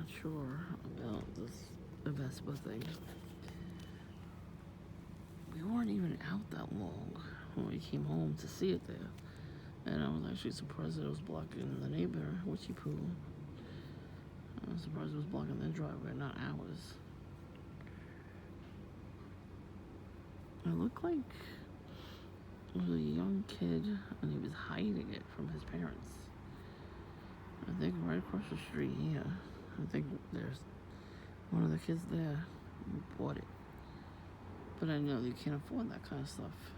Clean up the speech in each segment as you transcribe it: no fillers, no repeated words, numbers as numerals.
not sure about this Vespa thing. We weren't even out that long when we came home to see it there. And I was actually surprised that it was blocking the neighbor, Witchy Poo. I was surprised it was blocking their driveway, not ours. It looked like it was a young kid and he was hiding it from his parents. I think right across the street here. I think there's one of the kids there who bought it. But I know you can't afford that kind of stuff.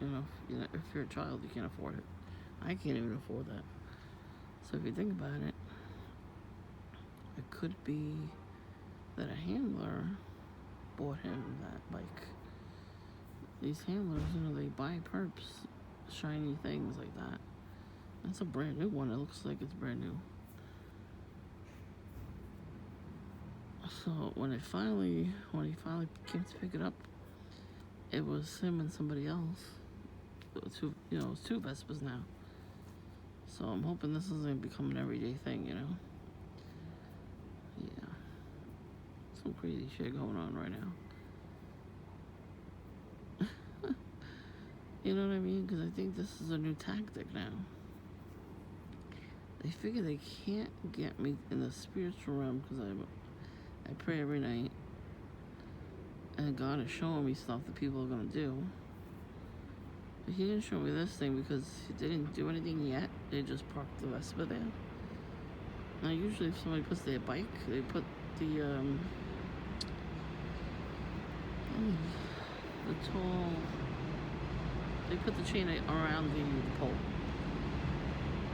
If you're a child, you can't afford it. I can't even afford that. So if you think about it, it could be that a handler bought him that bike. These handlers, they buy perps, shiny things like that. That's a brand new one. It looks like it's brand new. So when he finally came to pick it up, it was him and somebody else. It's two Vespas now. So I'm hoping this isn't become an everyday thing, Yeah. Some crazy shit going on right now. You know what I mean? Because I think this is a new tactic now. They figure they can't get me in the spiritual realm because I pray every night. And God is showing me stuff that people are going to do. But He didn't show me this thing because they didn't do anything yet. They just parked the Vespa there. Now, usually if somebody puts their bike, they put the they put the chain around the pole.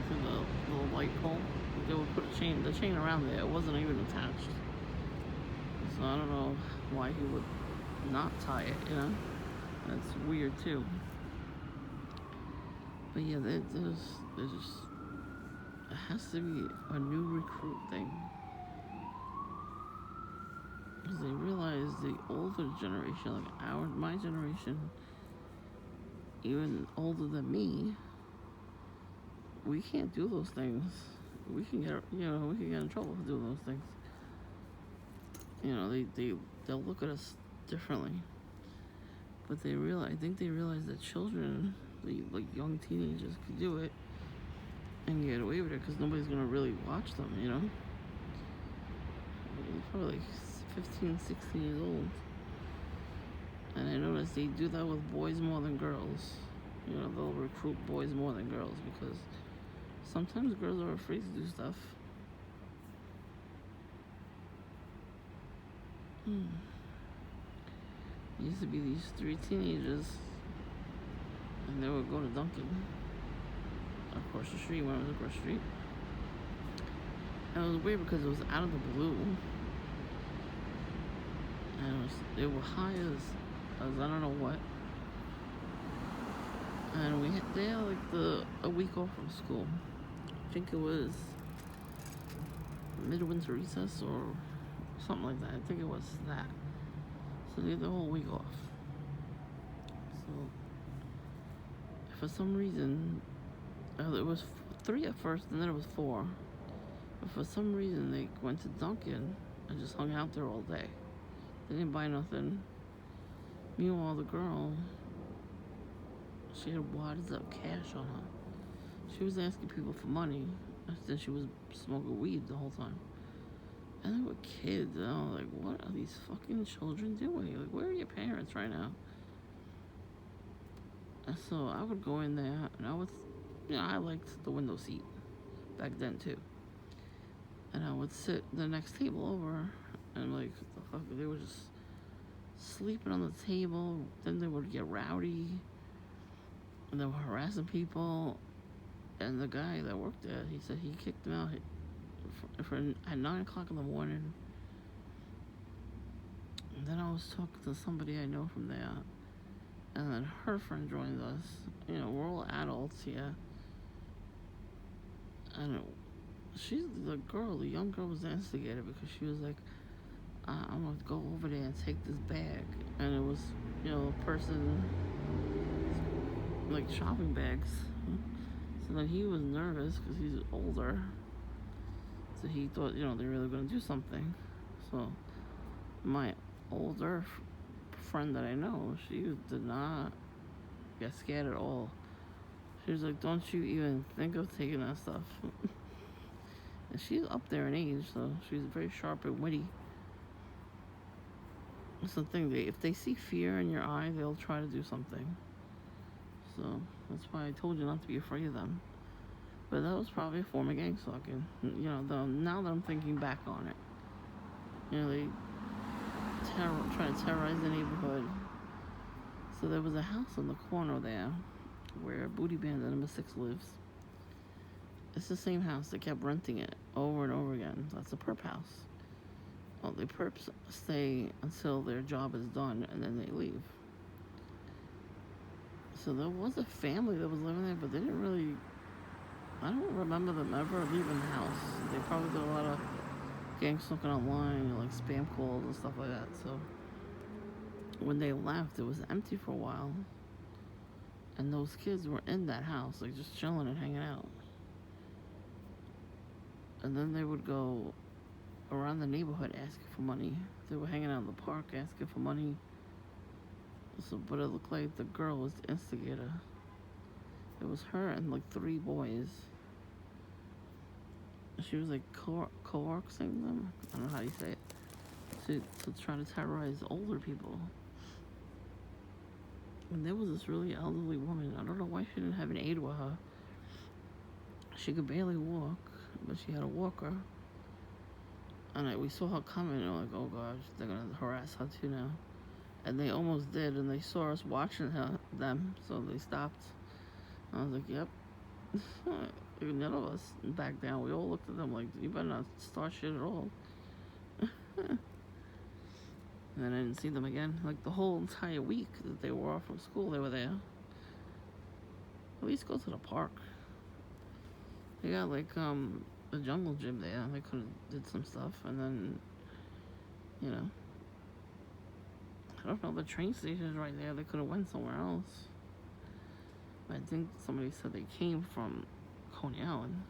The little light pole. They would put the chain around there. It wasn't even attached. So I don't know why he would not tie it, That's weird too. But yeah, there's just, it has to be a new recruit thing. Because they realize the older generation, like my generation, even older than me, we can't do those things. We can get in trouble for doing those things. They'll look at us differently. But I think they realize that children, like young teenagers, could do it and get away with it because nobody's gonna really watch them. They're probably like 15, 16 years old. And I noticed they do that with boys more than girls. They'll recruit boys more than girls because sometimes girls are afraid to do stuff. Used to be these 3 teenagers, and they would go to Dunkin' across the street when I was across the street. And it was weird because it was out of the blue, and they were high as I don't know what. And they had like a week off from school. I think it was midwinter recess or something like that. I think it was that. So they had the whole week off. So for some reason, it was 3 at first, and then it was 4. But for some reason, they went to Dunkin' and just hung out there all day. They didn't buy nothing. Meanwhile, the girl, she had wads of cash on her. She was asking people for money. Then she was smoking weed the whole time. And they were kids, and I was like, what are these fucking children doing? Like, where are your parents right now? And so I would go in there, and I liked the window seat back then too. And I would sit the next table over, and what the fuck, they were just sleeping on the table. Then they would get rowdy, and they were harassing people. And the guy that worked there, he said he kicked them out at 9 o'clock in the morning. And then I was talking to somebody I know from there, and then her friend joined us. We're all adults here. And she's the young girl was the instigator because she was like, I'm going to go over there and take this bag. And it was, a person, like shopping bags. So then he was nervous because he's older. So he thought, they were really going to do something. So my older friend that I know, she did not get scared at all. She was like, don't you even think of taking that stuff. And she's up there in age, so she's very sharp and witty. It's the thing, if they see fear in your eye, they'll try to do something. So that's why I told you not to be afraid of them. But that was probably a form of gang stalking. Now that I'm thinking back on it, they try to terrorize the neighborhood. So there was a house on the corner there where Booty Bandit number 6 lives. It's the same house. They kept renting it over and over again. That's a perp house. Well, the perps stay until their job is done and then they leave. So there was a family that was living there, but they didn't really, I don't remember them ever leaving the house. They probably did a lot of gang stalking online, like spam calls and stuff like that. So when they left, it was empty for a while. And those kids were in that house, like just chilling and hanging out. And then they would go around the neighborhood asking for money. They were hanging out in the park asking for money. So, but it looked like the girl was the instigator. It was her and like 3 boys. She was like coaxing them. I don't know how you say it. To try to terrorize older people. And there was this really elderly woman. I don't know why she didn't have an aide with her. She could barely walk, but she had a walker. And we saw her coming, and we're like, oh gosh, they're gonna harass her too now. And they almost did, and they saw us watching them, so they stopped. I was like, yep. None of us backed down. We all looked at them like, you better not start shit at all. And then I didn't see them again. Like the whole entire week that they were off from school, they were there. At least go to the park. They got like the jungle gym there. They could have did some stuff, and then I don't know, the train station's right there. They could have went somewhere else. I think somebody said they came from Coney Island.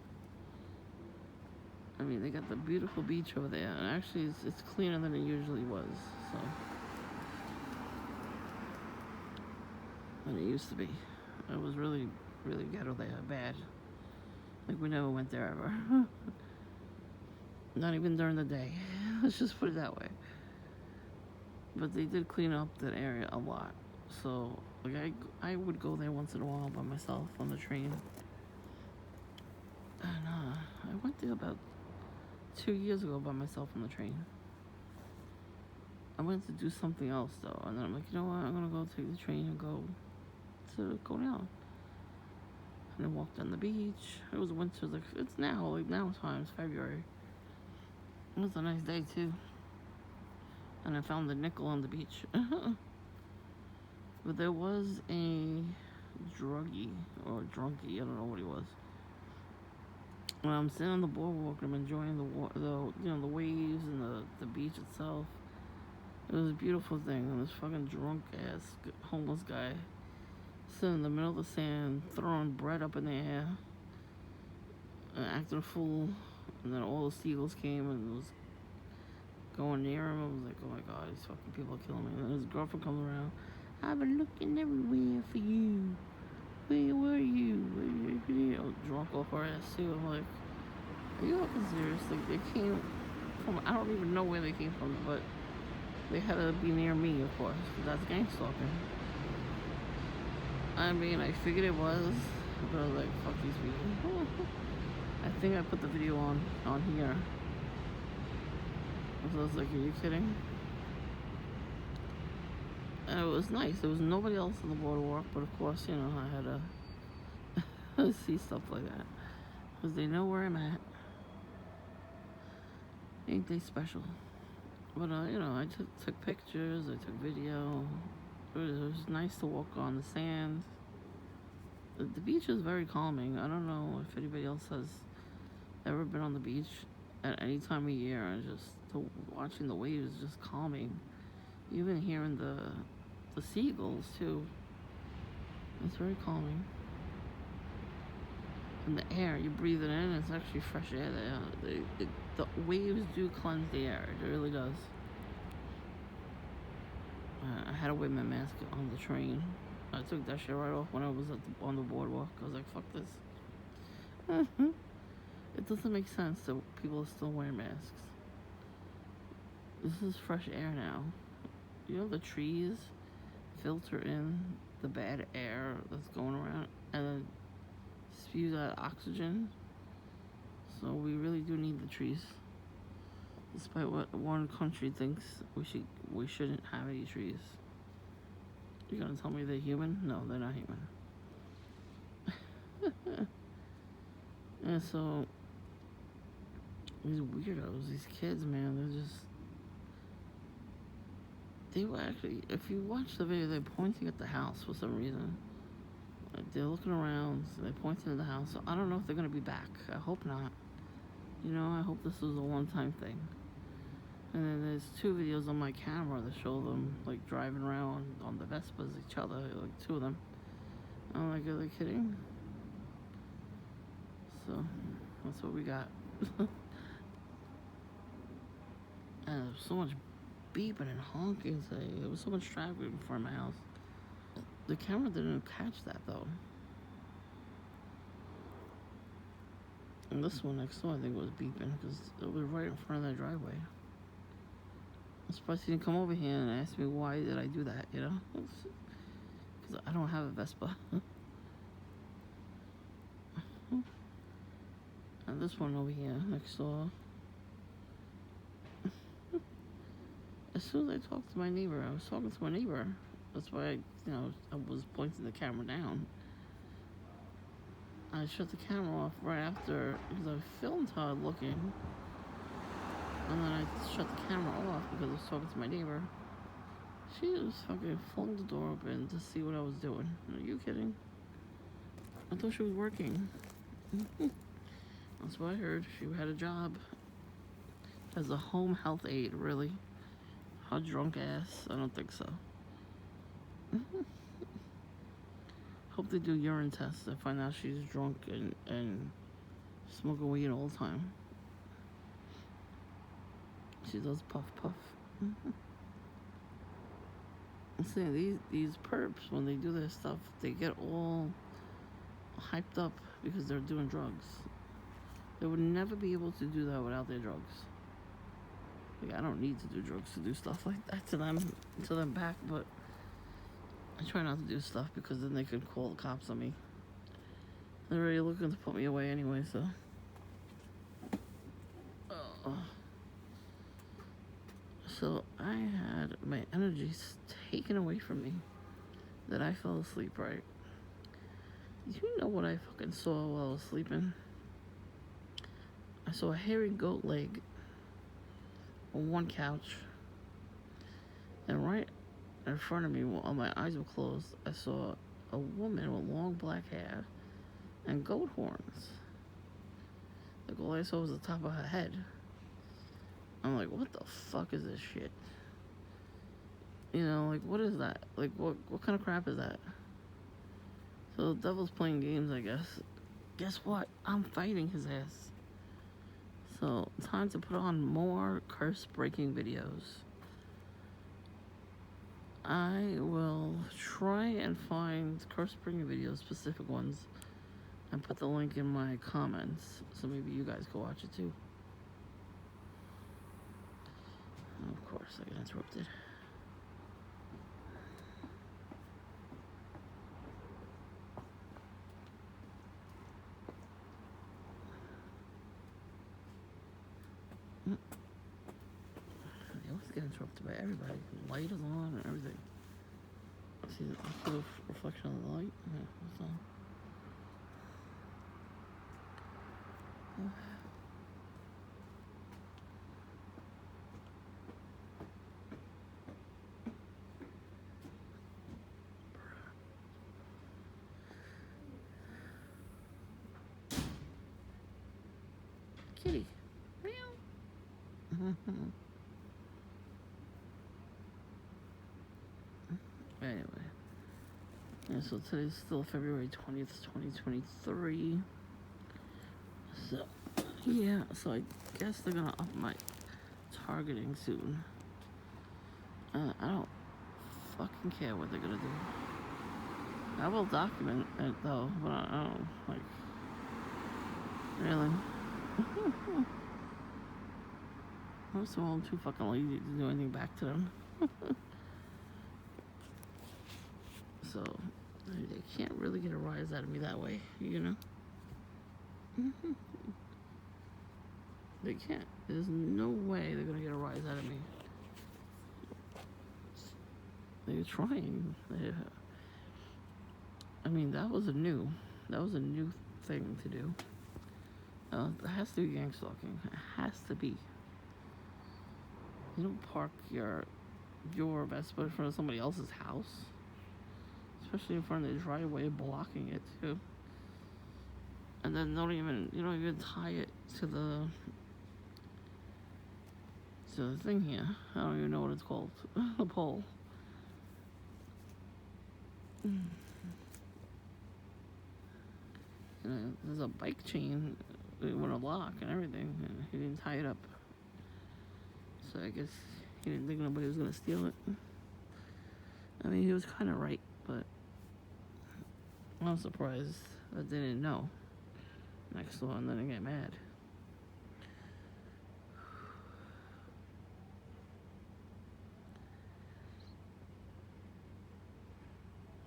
I mean, they got the beautiful beach over there, and actually it's cleaner than it usually was. So than it used to be. It was really, really ghetto there, bad. Like we never went there ever. Not even during the day. Let's just put it that way. But they did clean up that area a lot. So like I would go there once in a while by myself on the train. And I went there about 2 years ago by myself on the train. I went to do something else though, and then I'm like, you know what? I'm gonna go take the train and go down. And I walked on the beach. It was winter, like it's now time, it's February. It was a nice day too. And I found the nickel on the beach. But there was a druggie or drunkie, I don't know what he was. When I'm sitting on the boardwalk, I'm enjoying the waves and the beach itself. It was a beautiful thing. And this fucking drunk ass homeless guy sitting in the middle of the sand, throwing bread up in the air, and acting a fool. And then all the seagulls came and was going near him. I was like, oh my god, these fucking people are killing me. And then his girlfriend comes around. I've been looking everywhere for you. Where were you? Drunk off her ass too. I'm like, are you fucking serious? Like they came from, I don't even know where they came from, but they had to be near me, of course, because that's gang stalking. I mean, I figured it was, but I was like, fuck these people. I think I put the video on here. So I was like, are you kidding? And it was nice. There was nobody else on the boardwalk, but of course, I had to see stuff like that. Because they know where I'm at. Ain't they special? But, I took pictures, I took video. It was nice to walk on the sand. The beach is very calming. I don't know if anybody else has ever been on the beach at any time of year. Watching the waves is just calming. Even hearing the seagulls too. It's very calming. And the air, you breathe it in, it's actually fresh air there. The waves do cleanse the air, it really does. I had to wear my mask on the train. I took that shit right off when I was on the boardwalk. I was like, fuck this. It doesn't make sense that people are still wearing masks. This is fresh air now. You know, the trees filter in the bad air that's going around and then spews out oxygen. So we really do need the trees. Despite what one country thinks we shouldn't have any trees. You're gonna tell me they're human? No, they're not human. And so these weirdos, these kids, man, they were actually, if you watch the video, they're pointing at the house for some reason. Like they're looking around, so they're pointing at the house. So I don't know if they're gonna be back. I hope not. You know, I hope this was a one-time thing. And then there's 2 videos on my camera that show them like driving around on the Vespas, each other, like 2 of them. I'm like, are they kidding? So that's what we got. And there's so much beeping and honking today. There was so much traffic in front of my house. The camera didn't catch that though. And this one next door, I think, was beeping because it was right in front of that driveway. I'm surprised he didn't come over here and ask me why did I do that, you know? Because I don't have a Vespa. And this one over here next door. As soon as I talked to my neighbor, I was talking to my neighbor. That's why I was pointing the camera down. I shut the camera off right after because I filmed her looking. And then I shut the camera off because I was talking to my neighbor. She was fucking flung the door open to see what I was doing. Are you kidding? I thought she was working. That's what I heard. She had a job as a home health aide, really. Her drunk ass. I don't think so. Hope they do urine tests and find out she's drunk and smoking weed all the time. She does puff puff. I'm saying these perps, when they do their stuff, they get all hyped up because they're doing drugs. They would never be able to do that without their drugs. Like, I don't need to do drugs to do stuff like that to them back, but I try not to do stuff because then they could call the cops on me. They're already looking to put me away anyway, so. So I had my energy taken away from me that I fell asleep, right? Do you know what I fucking saw while I was sleeping? I saw a hairy goat leg on one couch. And right in front of me, while my eyes were closed, I saw a woman with long black hair and goat horns. Like, all I saw was the top of her head. I'm like, what the fuck is this shit? You know, like, what is that? Like, what kind of crap is that? So the devil's playing games, I guess. Guess what? I'm fighting his ass. So, time to put on more curse-breaking videos. I will try and find curse-breaking videos, specific ones, and put the link in my comments, so maybe you guys can watch it too. Of course, I got interrupted. They always get interrupted by everybody. The light is on and everything. See the reflection of the light? Yeah, it's on. Kitty. Meow. Anyway. Yeah, so today's still February 20th, 2023. So, yeah, so I guess they're gonna up my targeting soon. I don't fucking care what they're gonna do. I will document it though, but I don't, like, really. Most of all, I'm too fucking lazy to do anything back to them. So, they can't really get a rise out of me that way, you know? They can't. There's no way they're gonna get a rise out of me. They're trying. I mean, that was a new thing to do. It has to be gang stalking. It has to be. You don't park your Vespa in front of somebody else's house, especially in front of the driveway, blocking it too. And then you don't even tie it to the thing here. I don't even know what it's called. The pole. And there's a bike chain with a lock and everything, and he didn't tie it up. So I guess he didn't think nobody was gonna steal it. I mean, he was kind of right, but I'm surprised that they didn't know next door and then they get mad.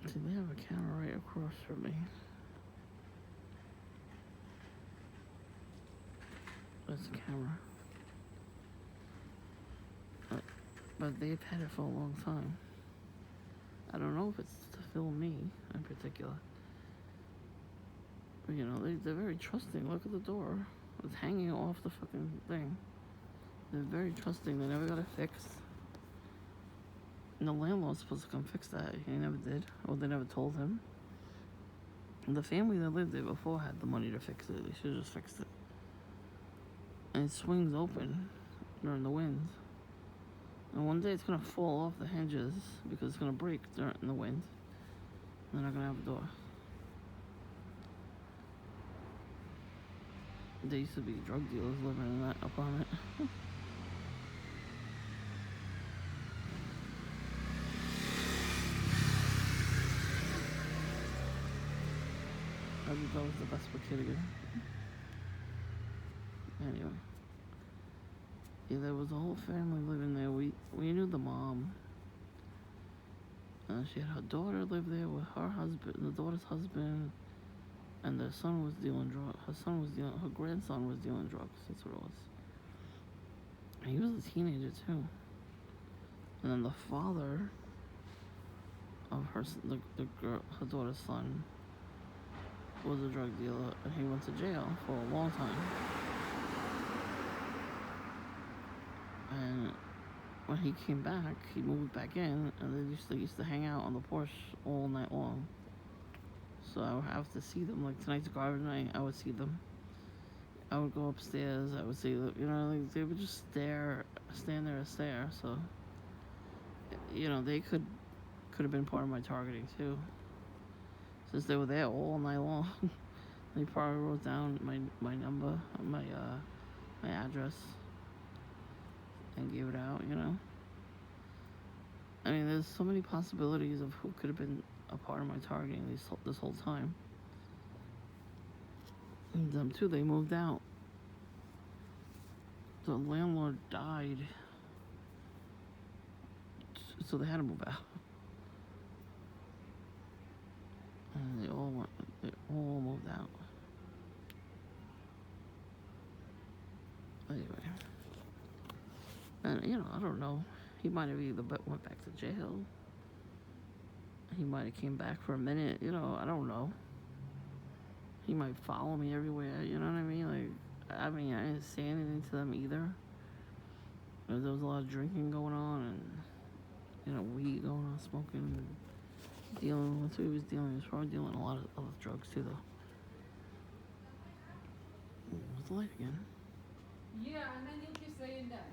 See, they have a camera right across from me. That's the camera. But they've had it for a long time. I don't know if it's to film me in particular. But, you know, they're very trusting. Look at the door. It's hanging off the fucking thing. They're very trusting. They never got it fixed. And the landlord's supposed to come fix that. He never did. Or they never told him. And the family that lived there before had the money to fix it. They should have just fixed it. And it swings open during the wind. And one day it's gonna fall off the hinges because it's gonna break during the wind. They're not gonna have a door. There used to be drug dealers living in that apartment. I think that was the Vespa kid again. Anyway. Yeah, there was a whole family living there. We knew the mom. She had her daughter live there with her husband, the daughter's husband, and their son was dealing drugs. Her grandson was dealing drugs. That's what it was. And he was a teenager too. And then the father of her daughter's son, was a drug dealer, and he went to jail for a long time. And when he came back, he moved back in, and they used to hang out on the porch all night long. So I would have to see them. Like tonight's garbage night, I would see them. I would go upstairs. I would see them. You know, like they would just stand there and stare. So, you know, they could have been part of my targeting too. Since they were there all night long, they probably wrote down my number, my address, and gave it out. You know. I mean, there's so many possibilities of who could have been a part of my targeting this whole time. And them too, they moved out. The landlord died, so they had to move out. And they all moved out. Anyway, and you know, I don't know. He might have either went back to jail. He might have came back for a minute. You know, I don't know. He might follow me everywhere. You know what I mean? Like, I mean, I didn't say anything to them either. There was a lot of drinking going on, and you know, weed going on, smoking, dealing with who he was dealing. He was probably dealing a lot of other drugs too, though. What's the light again? Yeah, and then you keep saying that.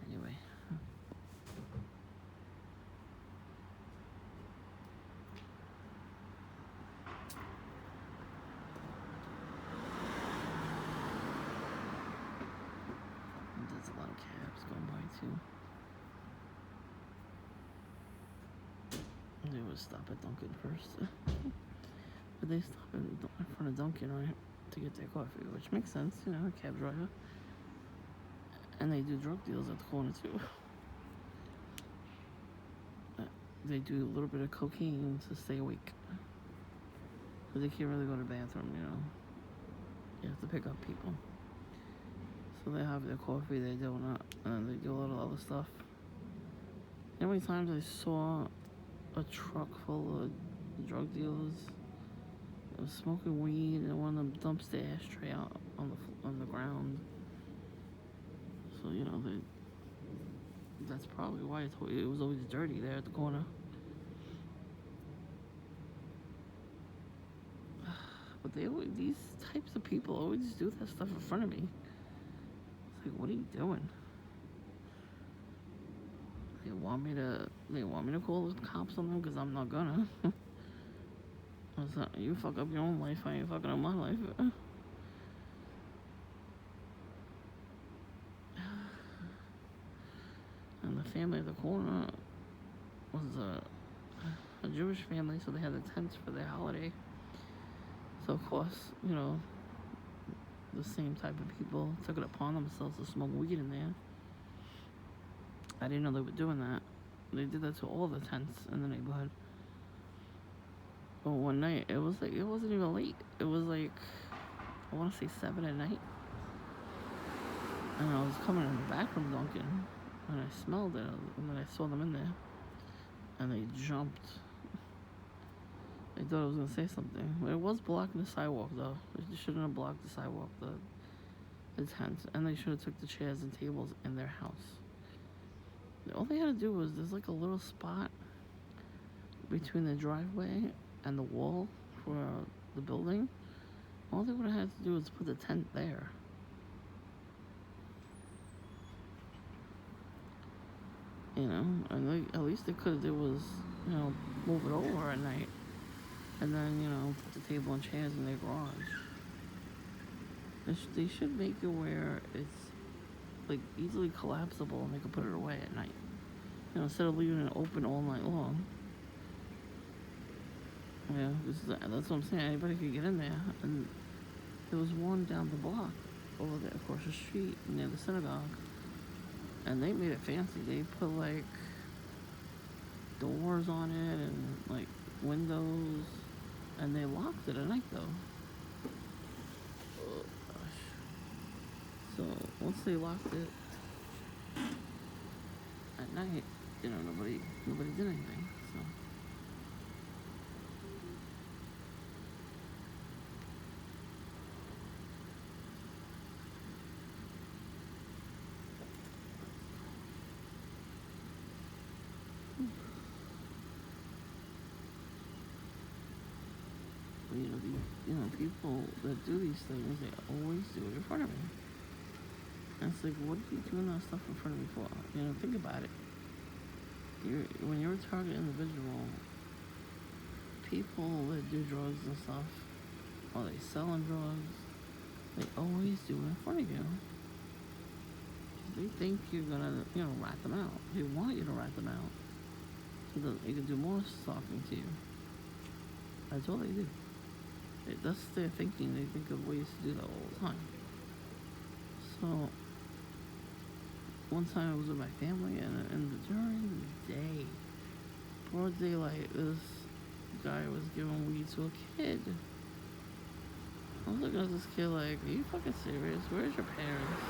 Anyway, would stop at Dunkin' first. But they stop in front of Dunkin', right, to get their coffee, which makes sense, you know, a cab driver. And they do drug deals at the corner, too. They do a little bit of cocaine to stay awake. But they can't really go to the bathroom, you know. You have to pick up people. So they have their coffee, their donut, and they do a lot of other stuff. You know how many times I saw a truck full of drug dealers smoking weed, and one of them dumps the ashtray out on the ground. So you know that's probably why it was always dirty there at the corner. But these types of people always do that stuff in front of me. It's like, what are you doing? They want me to call the cops on them because I'm not gonna. You fuck up your own life, I ain't fucking up my life. And the family at the corner was a Jewish family, so they had the tents for their holiday. So of course, you know, the same type of people took it upon themselves to smoke weed in there. I didn't know they were doing that. They did that to all the tents in the neighborhood. But one night, it wasn't even late. It was like, I want to say 7 at night. And I was coming in the back from Dunkin', and I smelled it, and then I saw them in there. And they jumped. They thought I was going to say something. But it was blocking the sidewalk, though. They shouldn't have blocked the sidewalk, the tents. And they should have took the chairs and tables in their house. All they had to do was, there's like a little spot between the driveway and the wall for the building. All they would have had to do was put the tent there. You know, and at least they could do was, you know, move it over at night. And then, you know, put the table and chairs in their garage. They should make it where it's, like, easily collapsible and they can put it away at night. You know, instead of leaving it open all night long. Yeah, that's what I'm saying. Anybody could get in there. And there was one down the block over there across the street near the synagogue. And they made it fancy. They put, like, doors on it and, like, windows. And they locked it at night, though. Oh, gosh. So, once they locked it at night, you know, nobody did anything, so. People that do these things, they always do it in front of me. And it's like, what are you doing that stuff in front of me for? You know, think about it. When you're a target individual, people that do drugs and stuff, or they selling drugs, they always do it in front of you. They think you're gonna, you know, rat them out. They want you to rat them out. So that they can do more stalking to you. That's all they do. That's their thinking. They think of ways to do that all the time. So, one time I was with my family, and during the day, broad daylight, this guy was giving weed to a kid. I was looking at this kid like, are you fucking serious? Where's your parents?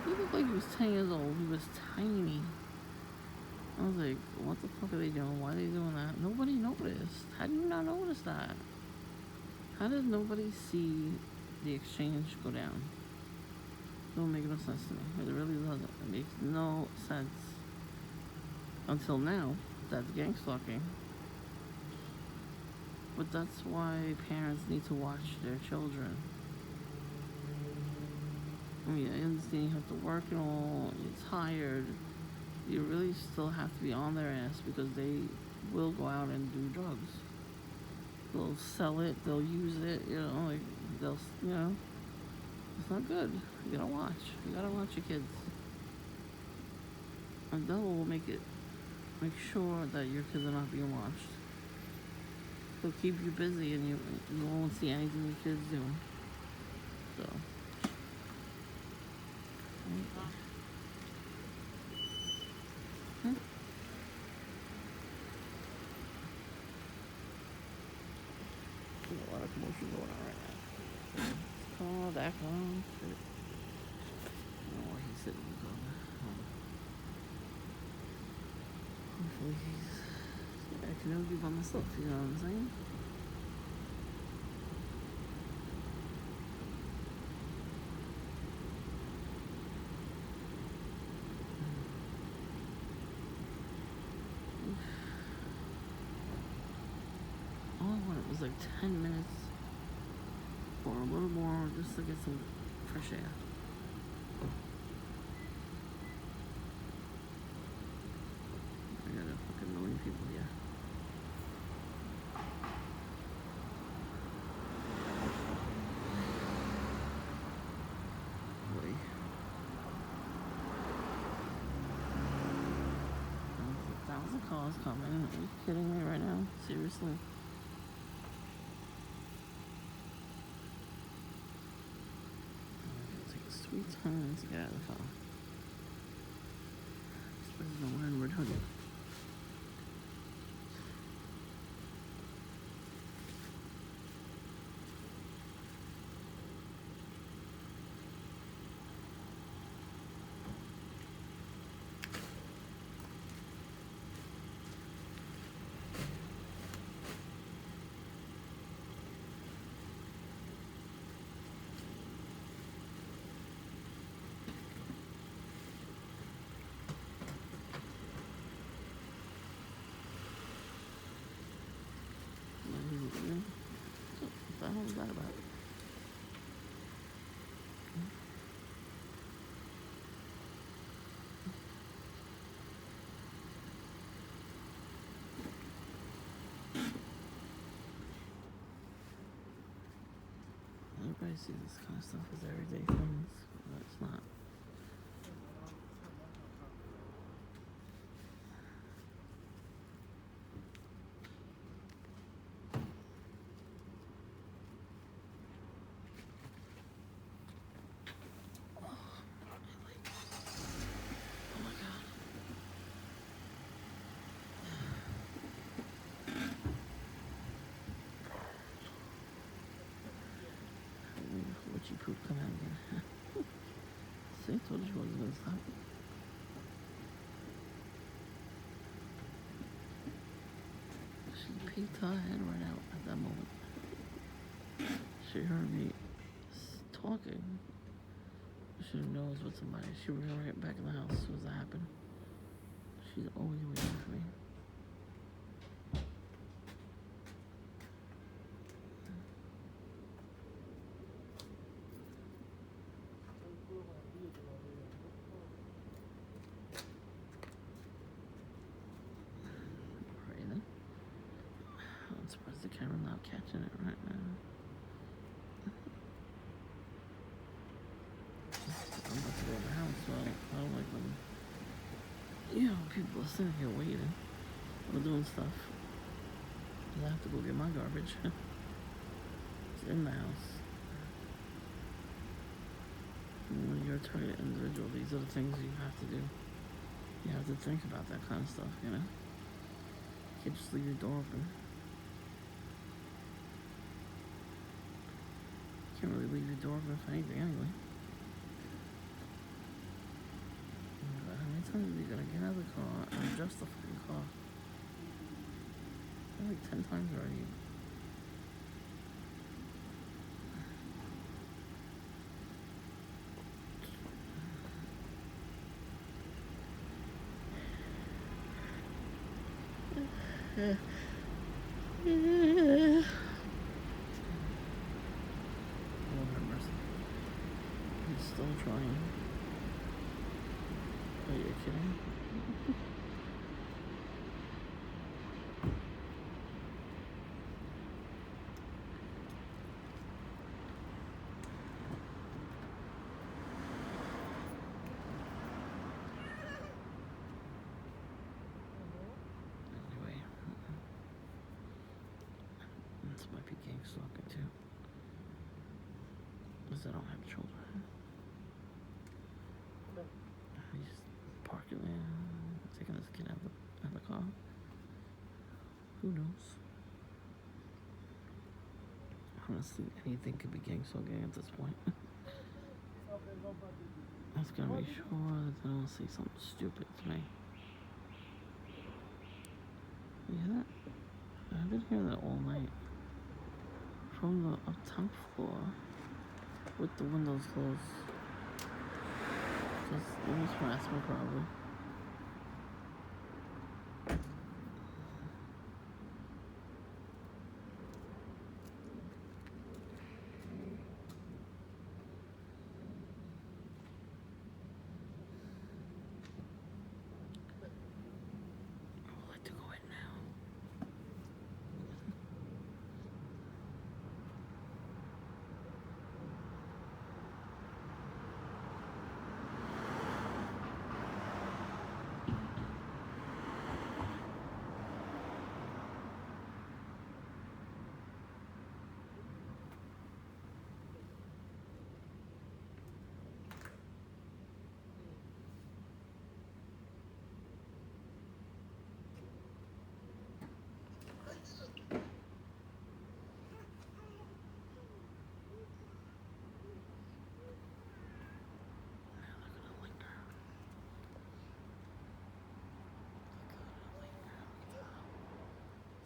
He looked like he was 10 years old. He was tiny. I was like, what the fuck are they doing? Why are they doing that? Nobody noticed. How do you not notice that? How does nobody see the exchange go down? It don't make no sense to me. It really doesn't. It makes no sense. Until now, that's gang stalking. But that's why parents need to watch their children. I mean, I understand you have to work and all, you're tired. You really still have to be on their ass because they will go out and do drugs. They'll sell it, they'll use it, you know, like, they'll, you know, it's not good. You gotta watch your kids. And that will make it make sure that your kids are not being watched. They'll keep you busy and you won't see anything your kids do. So. Hmm? There's a lot of commotion going on right now. Oh, that one. Shit. I don't know where he's sitting. Hopefully I can never be by myself, you know what I'm saying? All I wanted was like 10 minutes or a little more just to get some fresh air. I got a fucking million people here. Boy. Thousand calls coming. Are you kidding me right now? Seriously? Take a sweet time to get out of the phone. Especially when we're in red hoodie. What the hell was that about? Everybody sees this kind of stuff as everyday things, but it's not. Witchy poop come out again. See, I told you she wasn't gonna stop. She peeked her head right out at that moment. She heard me talking. She knows with somebody. She was right back in the house as soon as that happened. She's always waiting for me. Breathing. I'm surprised the camera not catching it right now. I'm about to go in the house, so I don't like when, you know, people are sitting here waiting or doing stuff. I have to go get my garbage. It's in the house. And when you're a target individual, these are the things you have to do. You have to think about that kind of stuff, you know? You can't just leave your door open. You can't really leave your door open for anything anyway. How many times are you gonna get out of the car and adjust the fucking car? Like 10 times already. Lord have mercy. He's still trying. Are you kidding? might be gang stalking too. Because I don't have children. He's parking there, taking his kid out of the car. Who knows? Honestly, anything could be gang stalking at this point. I was gonna be sure that they don't say something stupid to me. You hear that? I've been hearing that all night. From the top floor with the windows closed. Just it was harassment probably. I would like to go in now.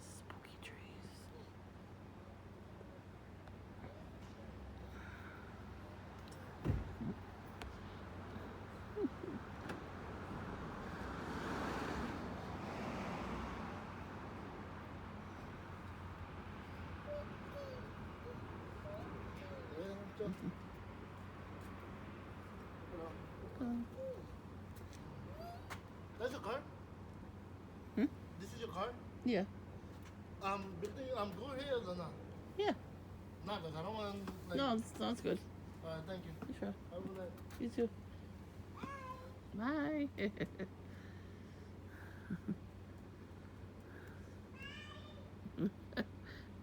Spooky trees. That's your car? Hmm? This is your car? Yeah. Go here or not? Yeah. Nah, because I don't want like. No, that's good. Thank you. Sure. I will let. You too. Bye.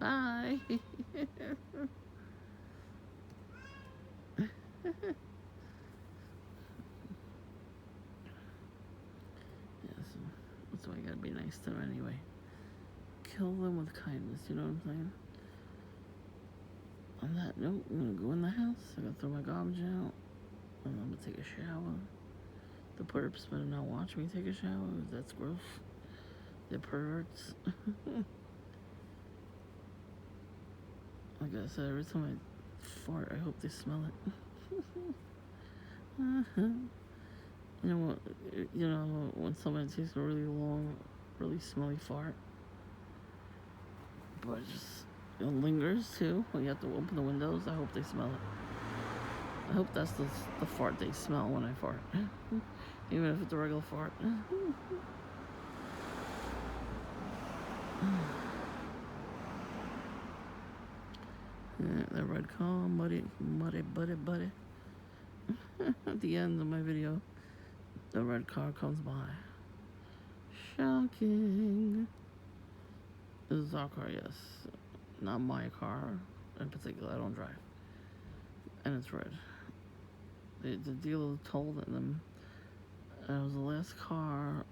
Bye. Yes, that's why you gotta be nice to them anyway. Kill them with kindness, you know what I'm saying? On that note, I'm gonna go in the house. I gotta throw my garbage out. And I'm gonna take a shower. The perps better not watch me take a shower. That's gross. They're perverts. Like I said, every time I fart, I hope they smell it. You know what? You know when someone takes a really long, really smelly fart, but it lingers too. When you have to open the windows, I hope they smell it. I hope that's the fart they smell when I fart, even if it's a regular fart. Yeah, the red car, muddy. At the end of my video, the red car comes by. Shocking. This is our car, yes. Not my car in particular. I don't drive. And it's red. The dealer told them it was the last car,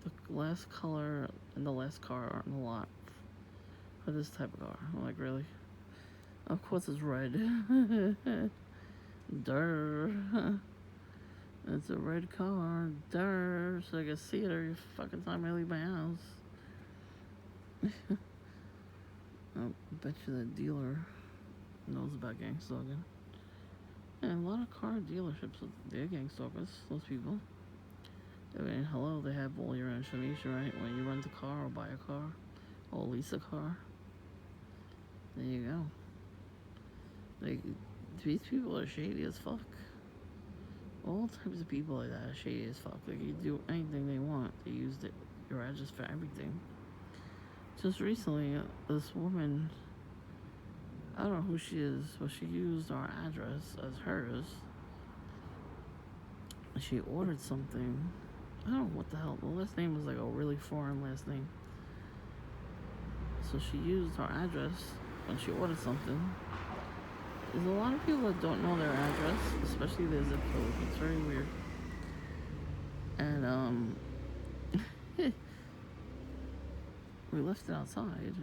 the last color, and the last car on the lot for this type of car. I'm like, really? Of course it's red. Durr. It's a red car. Durr. So I can see it every fucking time I leave my house. I bet you the dealer knows about gang stalking. And a lot of car dealerships, they're gang stalkers, those people. I mean, hello, they have all your information, right? When you rent a car or buy a car or lease a car. There you go. Like, these people are shady as fuck. All types of people like that are shady as fuck. Like, you do anything they want. They use your address for everything. Just recently, this woman, I don't know who she is, but she used our address as hers. She ordered something. I don't know what the hell. The last name was like a really foreign last name. So she used our address when she ordered something. There's a lot of people that don't know their address, especially their zip code. It's very weird. And we left it outside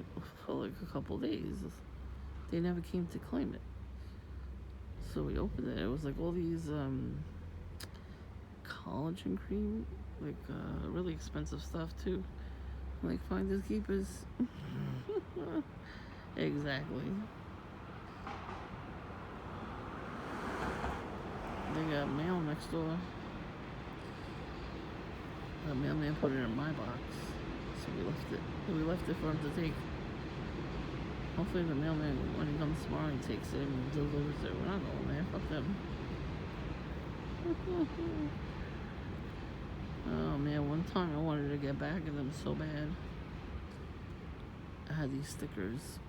for like a couple days. They never came to claim it. So we opened it. It was like all these collagen cream, like really expensive stuff too. Like finders keepers. Exactly. They got mail next door. The mailman put it in my box, so we left it. We left it for him to take. Hopefully the mailman, when he comes tomorrow, he takes it and delivers it. We're not going there. Fuck them. Oh man, one time I wanted to get back at them so bad. I had these stickers.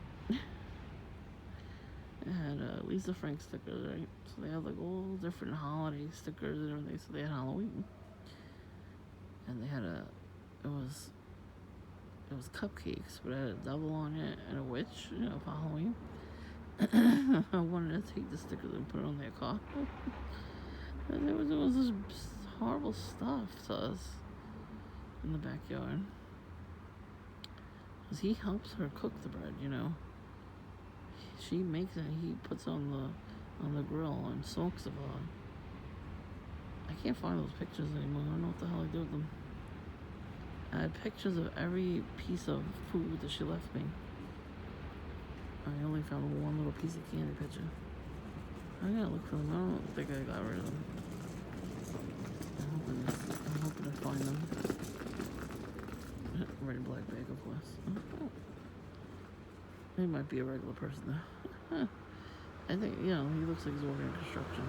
It had Lisa Frank stickers, right? So they had like all different holiday stickers and everything. So they had Halloween, and they had it was cupcakes, but it had a devil on it and a witch, for Halloween. I wanted to take the stickers and put it on their car. And it was this horrible stuff to us in the backyard. Cause he helps her cook the bread, She makes it. He puts it on the grill and smokes it. I can't find those pictures anymore. I don't know what the hell I did with them. I had pictures of every piece of food that she left me. I only found one little piece of candy picture. I gotta look for them. I don't think I got rid of them. I'm hoping to find them. Red and black bag, of course. Oh. He might be a regular person though. I think, he looks like he's working in construction.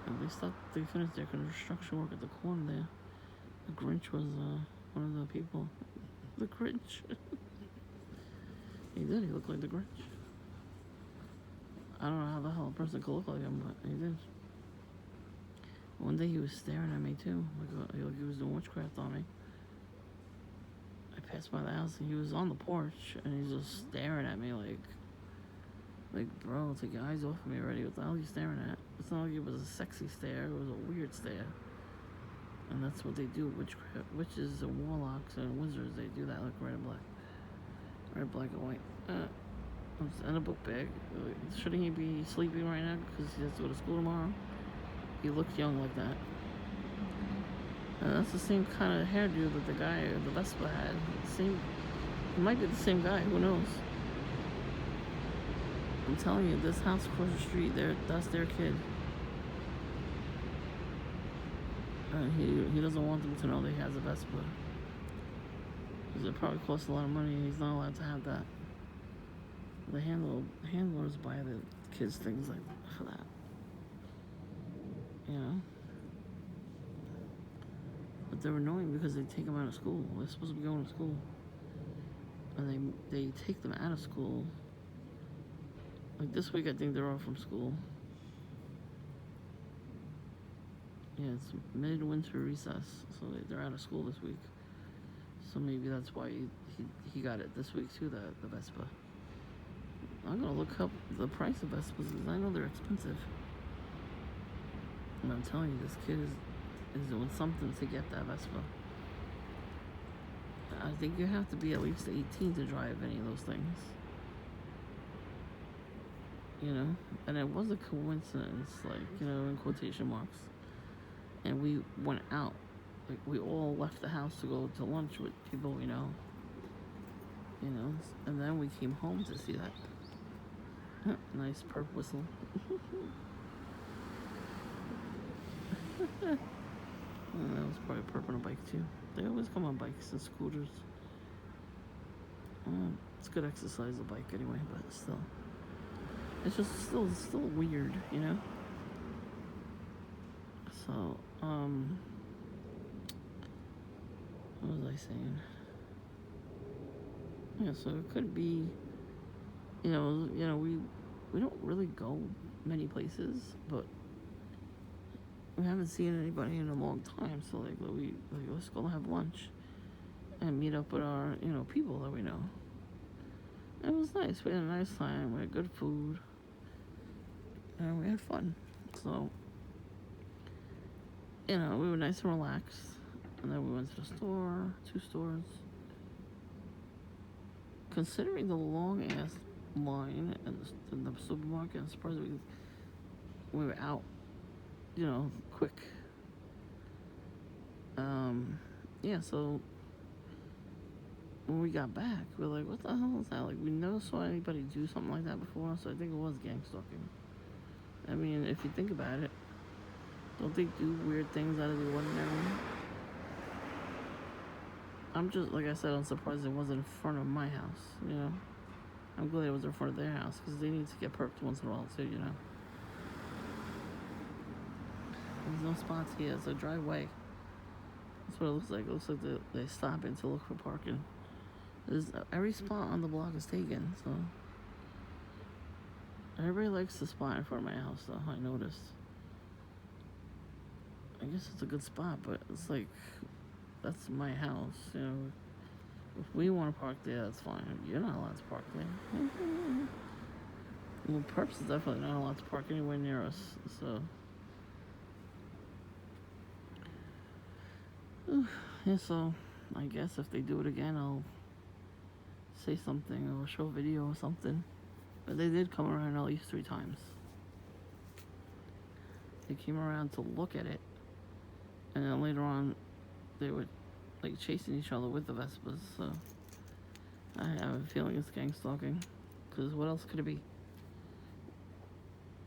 And they finished their construction work at the corner there. The Grinch was one of the people. The Grinch. He did. He looked like the Grinch. I don't know how the hell a person could look like him, but he did. One day he was staring at me too, like he was doing witchcraft on me. I passed by the house and he was on the porch and he's just staring at me like, bro, take your eyes off of me already. What the hell are you staring at? It's not like it was a sexy stare. It was a weird stare. And that's what they do, witchcraft. Witches and warlocks and wizards, they do that, like red and black. Red, black, and white. It's in a book bag. Shouldn't he be sleeping right now because he has to go to school tomorrow? He looks young like that. And that's the same kind of hairdo that the guy at the Vespa had. It might be the same guy, who knows? I'm telling you, this house across the street, that's their kid. He doesn't want them to know that he has a Vespa. Because it probably costs a lot of money and he's not allowed to have that. The handlers buy the kids things like for that. But they're annoying because they take them out of school. They're supposed to be going to school. And they take them out of school. Like this week I think they're off from school. Yeah, it's mid-winter recess, so they're out of school this week. So maybe that's why he got it this week too, the Vespa. I'm gonna look up the price of Vespas because I know they're expensive. And I'm telling you, this kid is doing something to get that Vespa. I think you have to be at least 18 to drive any of those things. And it was a coincidence, like, in quotation marks. And we went out. Like, we all left the house to go to lunch with people we know. And then we came home to see that. Nice perp whistle. That was probably a perp on a bike too. They always come on bikes and scooters. It's good exercise, a bike anyway, but still. It's just still weird, So, what was I saying? Yeah, so it could be, we don't really go many places, but we haven't seen anybody in a long time. So let's go have lunch and meet up with our, people that we know. It was nice. We had a nice time. We had good food. And we had fun. So, you know, we were nice and relaxed. And then we went to the store, 2 stores. Considering the long ass line in the supermarket, I'm surprised we were out, you know, quick. Yeah, so when we got back, we were like, what the hell is that? Like, we never saw anybody do something like that before, so I think it was gang stalking. I mean, if you think about it, don't they do weird things out of the ordinary? I'm just, like I said, I'm surprised it wasn't in front of my house, you know? I'm glad it was in front of their house, because they need to get perked once in a while, too, you know? There's no spots here, it's a driveway. That's what it looks like. It looks like they stop in to look for parking. Every spot on the block is taken, so... Everybody likes the spot in front of my house, though, I noticed. I guess it's a good spot, but it's like... That's my house, you know? If we want to park there, that's fine. You're not allowed to park there. Well, Perps is definitely not allowed to park anywhere near us, so... Yeah, so... I guess if they do it again, I'll... say something or show a video or something. But they did come around at least 3 times. They came around to look at it, and then later on they were like chasing each other with the Vespas, so I have a feeling it's gang stalking, because what else could it be?